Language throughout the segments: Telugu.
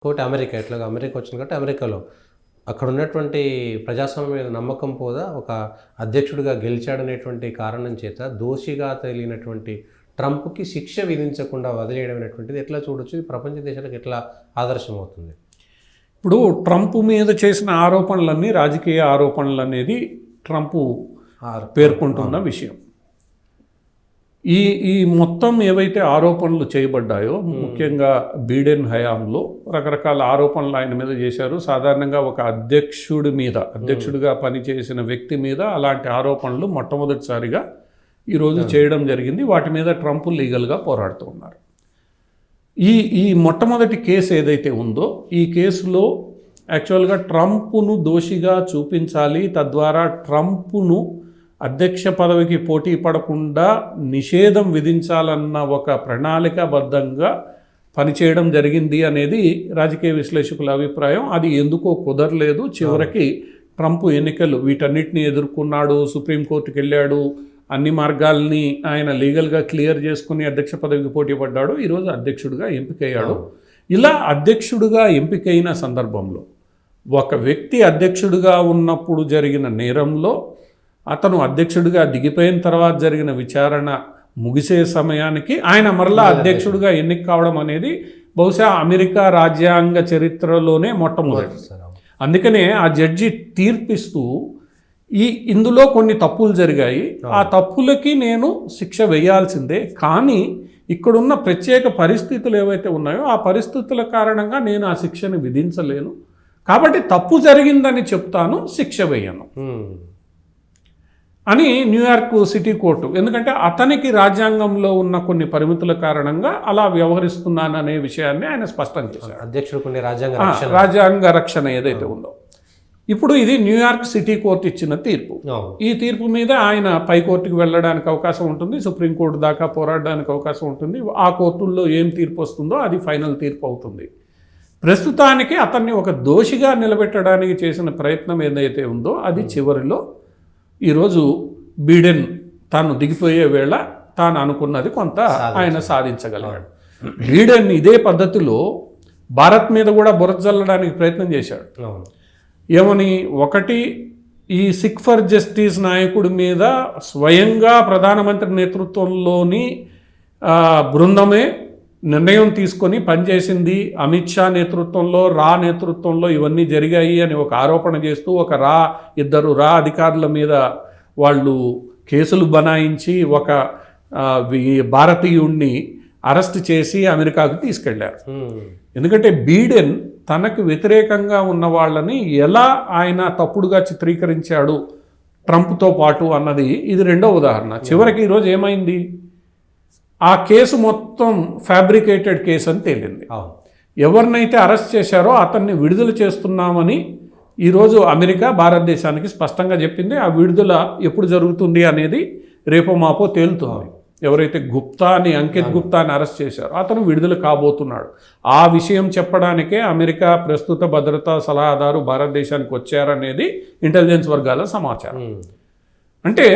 ఇంకోటి అమెరికా, ఎట్లాగో అమెరికా వచ్చింది కాబట్టి అమెరికాలో అక్కడ ఉన్నటువంటి ప్రజాస్వామ్యం మీద నమ్మకం పోదా ఒక అధ్యక్షుడిగా గెలిచాడనేటువంటి కారణం చేత దోషిగా తేలినటువంటి ట్రంప్కి శిక్ష విధించకుండా వదిలేయడం అనేటువంటిది ఎట్లా చూడొచ్చు? ఇది ప్రపంచ దేశాలకు ఎట్లా ఆదర్శం అవుతుంది? ఇప్పుడు ట్రంప్ మీద చేసిన ఆరోపణలన్నీ రాజకీయ ఆరోపణలు అనేది ట్రంప్ పేర్కొంటున్న విషయం. ఈ మొత్తం ఏవైతే ఆరోపణలు చేయబడ్డాయో ముఖ్యంగా బైడెన్ హయాంలో రకరకాల ఆరోపణలు ఆయన మీద చేశారు. సాధారణంగా ఒక అధ్యక్షుడిగా పనిచేసిన వ్యక్తి మీద అలాంటి ఆరోపణలు మొట్టమొదటిసారిగా ఈరోజు చేయడం జరిగింది. వాటి మీద ట్రంప్ లీగల్గా పోరాడుతూ ఉన్నారు. ఈ మొట్టమొదటి కేసు ఏదైతే ఉందో ఈ కేసులో యాక్చువల్గా ట్రంప్ను దోషిగా చూపించాలి, తద్వారా ట్రంప్ను అధ్యక్ష పదవికి పోటీ పడకుండా నిషేధం విధించాలన్న ఒక ప్రణాళికాబద్ధంగా పనిచేయడం జరిగింది అనేది రాజకీయ విశ్లేషకుల అభిప్రాయం. అది ఎందుకో కుదరలేదు. చివరికి ట్రంప్ ఎన్నికలు వీటన్నిటిని ఎదుర్కొన్నాడు, సుప్రీంకోర్టుకి వెళ్ళాడు, అన్ని మార్గాల్ని ఆయన లీగల్గా క్లియర్ చేసుకుని అధ్యక్ష పదవికి పోటీ పడ్డాడు. ఈరోజు అధ్యక్షుడిగా ఎంపికయ్యాడు. ఇలా అధ్యక్షుడిగా ఎంపికైన సందర్భంలో ఒక వ్యక్తి అధ్యక్షుడిగా ఉన్నప్పుడు జరిగిన నేరంలో అతను అధ్యక్షుడిగా దిగిపోయిన తర్వాత జరిగిన విచారణ ముగిసే సమయానికి ఆయన మరలా అధ్యక్షుడిగా ఎన్నిక కావడం అనేది బహుశా అమెరికా రాజ్యాంగ చరిత్రలోనే మొట్టమొదటి. అందుకనే ఆ జడ్జి తీర్పిస్తూ ఇందులో కొన్ని తప్పులు జరిగాయి, ఆ తప్పులకి నేను శిక్ష వేయాల్సిందే, కానీ ఇక్కడున్న ప్రత్యేక పరిస్థితులు ఏవైతే ఉన్నాయో ఆ పరిస్థితుల కారణంగా నేను ఆ శిక్షను విధించలేను, కాబట్టి తప్పు జరిగిందని చెప్తాను, శిక్ష వేయను అని న్యూయార్క్ సిటీ కోర్టు, ఎందుకంటే అతనికి రాజ్యాంగంలో ఉన్న కొన్ని పరిమితుల కారణంగా అలా వ్యవహరిస్తున్నాననే విషయాన్ని ఆయన స్పష్టం చేశారు. అధ్యక్షుడు రాజ్యాంగ రక్షణ ఏదైతే ఉందో. ఇప్పుడు ఇది న్యూయార్క్ సిటీ కోర్టు ఇచ్చిన తీర్పు. ఈ తీర్పు మీద ఆయన పై కోర్టుకు వెళ్ళడానికి అవకాశం ఉంటుంది, సుప్రీంకోర్టు దాకా పోరాడడానికి అవకాశం ఉంటుంది. ఆ కోర్టుల్లో ఏం తీర్పు వస్తుందో అది ఫైనల్ తీర్పు అవుతుంది. ప్రస్తుతానికి అతన్ని ఒక దోషిగా నిలబెట్టడానికి చేసిన ప్రయత్నం ఏదైతే ఉందో అది చివరిలో ఈరోజు బైడెన్ తాను దిగిపోయే వేళ తాను అనుకున్నది కొంత ఆయన సాధించగలిగాడు. బైడెన్ ఇదే పద్ధతిలో భారత్ మీద కూడా బురద జల్లడానికి ప్రయత్నం చేశాడు. ఏమని, ఒకటి ఈ సిక్ ఫర్ జస్టిస్ నాయకుడి మీద స్వయంగా ప్రధానమంత్రి నేతృత్వంలోని బృందమే నిర్ణయం తీసుకొని పనిచేసింది, అమిత్ షా నేతృత్వంలో రా నేతృత్వంలో ఇవన్నీ జరిగాయి అని ఒక ఆరోపణ చేస్తూ ఇద్దరు రా అధికారుల మీద వాళ్ళు కేసులు బనాయించి ఒక భారతీయుణ్ణి అరెస్ట్ చేసి అమెరికాకు తీసుకెళ్లారు. ఎందుకంటే బైడెన్ తనకు వ్యతిరేకంగా ఉన్న వాళ్ళని ఎలా ఆయన తప్పుడుగా చిత్రీకరించాడు ట్రంప్తో పాటు అన్నది ఇది రెండో ఉదాహరణ. చివరికి ఈరోజు ఏమైంది, ఆ కేసు మొత్తం ఫ్యాబ్రికేటెడ్ కేసు అని తేలింది. ఎవరినైతే అరెస్ట్ చేశారో అతన్ని విడుదల చేస్తున్నామని ఈరోజు అమెరికా భారతదేశానికి స్పష్టంగా చెప్పింది. ఆ విడుదల ఎప్పుడు జరుగుతుంది అనేది రేపో మాపో తేలుతుంది. ఎవరైతే అంకిత్ గుప్తాని అరెస్ట్ చేశారో అతను విడుదల కాబోతున్నాడు. ఆ విషయం చెప్పడానికే అమెరికా ప్రస్తుత భద్రతా సలహాదారు భారతదేశానికి వచ్చారనేది ఇంటెలిజెన్స్ వర్గాల సమాచారం. అంటే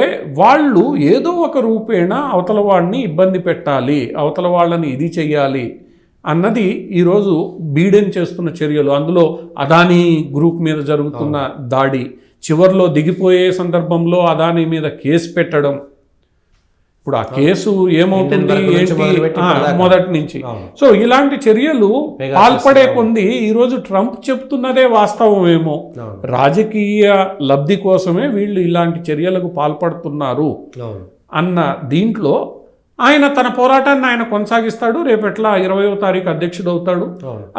వాళ్ళు ఏదో ఒక రూపేణ అవతల వాడిని ఇబ్బంది పెట్టాలి, అవతల వాళ్ళని ఇది చెయ్యాలి అన్నది ఈరోజు బైడెన్ చేస్తున్న చర్యలు. అందులో అదానీ గ్రూప్ మీద జరుగుతున్న దాడి, చివరిలో దిగిపోయే సందర్భంలో అదానీ మీద కేసు పెట్టడం. ఇప్పుడు ఆ కేసు ఏమవుతుంది ఏంటి మొదటి నుంచి. సో ఇలాంటి చర్యలు పాల్పడే కొంది ఈరోజు ట్రంప్ చెప్తున్నదే వాస్తవమేమో, రాజకీయ లబ్ధి కోసమే వీళ్ళు ఇలాంటి చర్యలకు పాల్పడుతున్నారు అన్న దీంట్లో ఆయన తన పోరాటాన్ని ఆయన కొనసాగిస్తాడు. రేపెట్లా 20వ తారీఖు అధ్యక్షుడు అవుతాడు.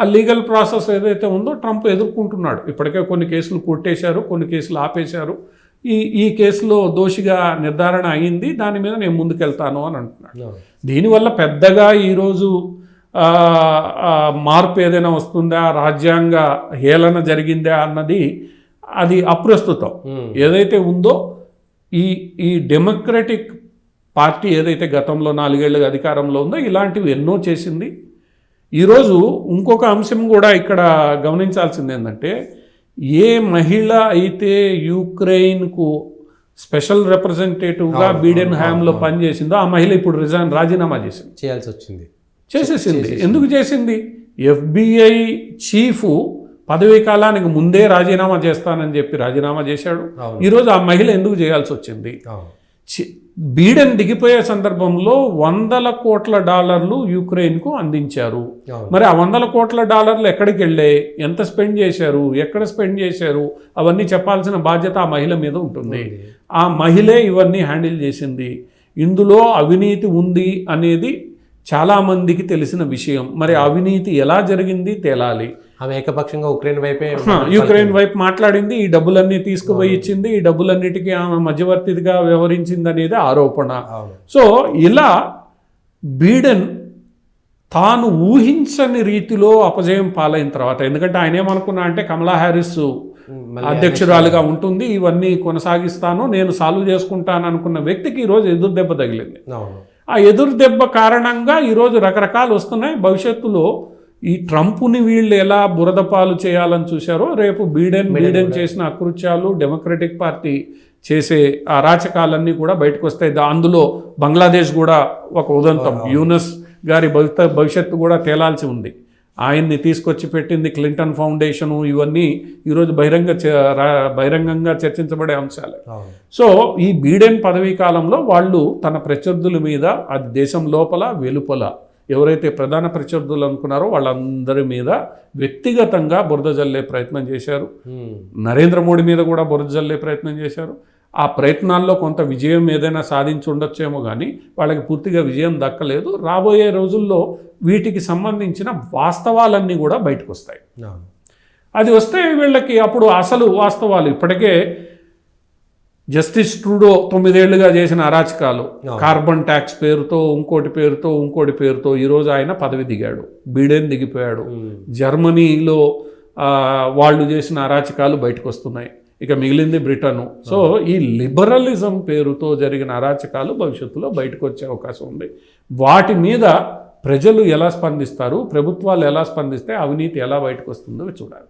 ఆ లీగల్ ప్రాసెస్ ఏదైతే ఉందో ట్రంప్ ఎదుర్కొంటున్నాడు. ఇప్పటికే కొన్ని కేసులు కొట్టేశారు, కొన్ని కేసులు ఆపేశారు. ఈ కేసులో దోషిగా నిర్ధారణ అయింది, దాని మీద నేను ముందుకెళ్తాను అని అంటున్నాడు. దీనివల్ల పెద్దగా ఈరోజు మార్పు ఏదైనా వస్తుందా, రాజ్యాంగ హేళన జరిగిందా అన్నది అది అప్రస్తుతం. ఏదైతే ఉందో ఈ డెమోక్రటిక్ పార్టీ ఏదైతే గతంలో 4 ఏళ్ళుగా అధికారంలో ఉందో ఇలాంటివి ఎన్నో చేసింది. ఈరోజు ఇంకొక అంశం కూడా ఇక్కడ గమనించాల్సింది ఏంటంటే, ఏ మహిళ అయితే యుక్రెయిన్కు స్పెషల్ రిప్రజెంటేటివ్గా బైడెన్ హయాంలో పనిచేసిందో ఆ మహిళ ఇప్పుడు రాజీనామా చేసింది, చేయాల్సి వచ్చింది, చేసేసింది. ఎందుకు చేసింది? FBI చీఫ్ పదవీ కాలానికి ముందే రాజీనామా చేస్తానని చెప్పి రాజీనామా చేశాడు. అవును. ఈరోజు ఆ మహిళ ఎందుకు చేయాల్సి వచ్చింది? అవును. బీడెన్ దిగిపోయే సందర్భంలో $100 కోట్ల యుక్రెయిన్కు అందించారు. అవును. మరి ఆ $100 కోట్ల ఎక్కడికి వెళ్ళాయి, ఎంత స్పెండ్ చేశారు, ఎక్కడ స్పెండ్ చేశారు, అవన్నీ చెప్పాల్సిన బాధ్యత ఆ మహిళ మీద ఉంటుంది. ఆ మహిళే ఇవన్నీ హ్యాండిల్ చేసింది. ఇందులో అవినీతి ఉంది అనేది చాలామందికి తెలిసిన విషయం. మరి అవినీతి ఎలా జరిగింది తేలాలి. ఆమె ఏకపక్షంగా యుక్రెయిన్ వైపు మాట్లాడింది, ఈ డబ్బులన్నీ తీసుకుపోయి ఇచ్చింది, ఈ డబ్బులన్నిటికీ ఆమె మధ్యవర్తిగా వ్యవహరించింది అనేది ఆరోపణ. సో ఇలా బీడెన్ తాను ఊహించని రీతిలో అపజయం పాలైన తర్వాత, ఎందుకంటే ఆయన ఏమనుకున్నా అంటే కమలా హ్యారిస్ అధ్యక్షురాలుగా ఉంటుంది, ఇవన్నీ కొనసాగిస్తాను, నేను సాల్వ్ చేసుకుంటాను అనుకున్న వ్యక్తికి ఈరోజు ఎదురు దెబ్బ తగిలింది. ఆ ఎదురు దెబ్బ కారణంగా ఈరోజు రకరకాలు వస్తున్నాయి. భవిష్యత్తులో ఈ ట్రంప్ని వీళ్ళు ఎలా బురద పాలు చేయాలని చూశారో, రేపు బీడెన్ చేసిన అకృత్యాలు, డెమోక్రటిక్ పార్టీ చేసే అరాచకాలన్నీ కూడా బయటకు వస్తాయి. అందులో బంగ్లాదేశ్ కూడా ఒక ఉదంతం. యూనస్ గారి భవిష్యత్తు కూడా తేలాల్సి ఉంది. ఆయన్ని తీసుకొచ్చి పెట్టింది క్లింటన్ ఫౌండేషను, ఇవన్నీ ఈరోజు బహిరంగంగా చర్చించబడే అంశాలే. సో ఈ బీడెన్ పదవీ కాలంలో వాళ్ళు తన ప్రత్యర్థుల మీద, అది దేశం లోపల వెలుపల ఎవరైతే ప్రధాన ప్రత్యర్థులు అనుకున్నారో వాళ్ళందరి మీద వ్యక్తిగతంగా బురద జల్లే ప్రయత్నం చేశారు. నరేంద్ర మోడీ మీద కూడా బురద జల్లే ప్రయత్నం చేశారు. ఆ ప్రయత్నాల్లో కొంత విజయం ఏదైనా సాధించి ఉండొచ్చేమో కానీ వాళ్ళకి పూర్తిగా విజయం దక్కలేదు. రాబోయే రోజుల్లో వీటికి సంబంధించిన వాస్తవాలన్నీ కూడా బయటకు వస్తాయి. అది వస్తే వీళ్ళకి అప్పుడు అసలు వాస్తవాలు, ఇప్పటికే జస్టిస్ ట్రూడో 9 ఏళ్లుగా చేసిన అరాచకాలు, కార్బన్ ట్యాక్స్ పేరుతో ఇంకోటి పేరుతో ఈరోజు ఆయన పదవి దిగాడు, బీడెన్ దిగిపోయాడు. జర్మనీలో వాళ్ళు చేసిన అరాచకాలు బయటకు వస్తున్నాయి. ఇక మిగిలింది బ్రిటను. సో ఈ లిబరలిజం పేరుతో జరిగిన అరాచకాలు భవిష్యత్తులో బయటకు వచ్చే అవకాశం ఉంది. వాటి మీద ప్రజలు ఎలా స్పందిస్తారు, ప్రభుత్వాలు ఎలా స్పందిస్తే అవినీతి ఎలా బయటకు వస్తుందో చూడాలి.